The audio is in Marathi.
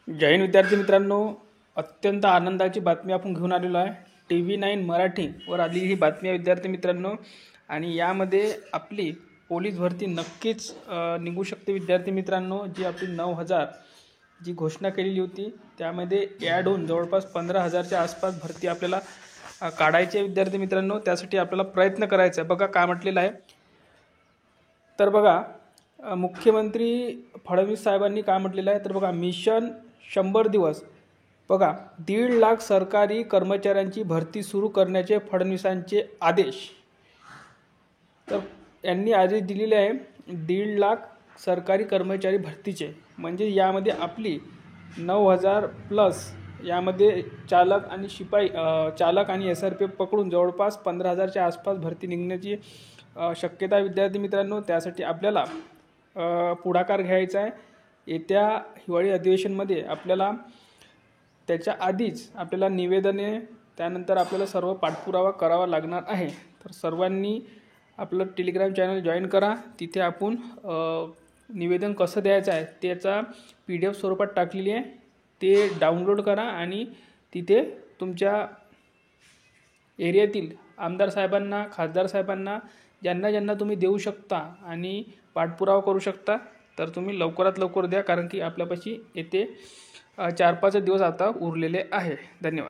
जय हिंद विद्यार्थी मित्रांनो, अत्यंत आनंदाची बातमी आपण घेऊन आलेलो आहे। TV9 मराठीवर आली ही बातमी आहे विद्यार्थी मित्रांनो, आणि यामध्ये आपली पोलीस भरती नक्कीच निघू शकते विद्यार्थी मित्रांनो। जी आपली 9000 जी घोषणा केलेली होती त्यामध्ये ॲड होऊन जवळपास 15000च्या आसपास भरती आपल्याला काढायची आहे विद्यार्थी मित्रांनो। त्यासाठी आपल्याला प्रयत्न करायचा आहे। बघा काय म्हटलेलं आहे, तर बघा मुख्यमंत्री फडणवीस साहेबांनी काय म्हटलेलं आहे, तर बघा मिशन 100 दिवस, बघा 1.5 लाख सरकारी कर्मचाऱ्यांची भरती सुरू करण्याचे फडणवीसांचे आदेश। तर यांनी आदेश दिलेले आहे 1.5 लाख सरकारी कर्मचारी भरतीचे, म्हणजे यामध्ये आपली 9000 प्लस यामध्ये चालक आणि शिपाई चालक आणि SRPF पकडून जवळपास 15000च्या आसपास भरती निघण्याची शक्यता आहे विद्यार्थी मित्रांनो। त्यासाठी आपल्याला पुढाकार घ्यायचा आहे। येत्या हिवाळी अधिवेशनमध्ये आपल्याला त्याच्या आधीच आपल्याला निवेदने, त्यानंतर आपल्याला सर्व पाठपुरावा करावा लागणार आहे। तर सर्वांनी आपलं टेलिग्राम चॅनल जॉईन करा। तिथे आपण निवेदन कसं द्यायचं आहे त्याचा PDF स्वरूपात टाकलेली आहे, ते डाउनलोड करा आणि तिथे तुमच्या एरियातील आमदार साहेबांना, खासदार साहेबांना, ज्यांना ज्यांना तुम्ही देऊ शकता आणि पाठपुरावा करू शकता, तर तुम्ही लवकरात लवकर द्या, कारण की आपल्यापाशी येते 4-5 दिवस आता उरलेले आहे। धन्यवाद।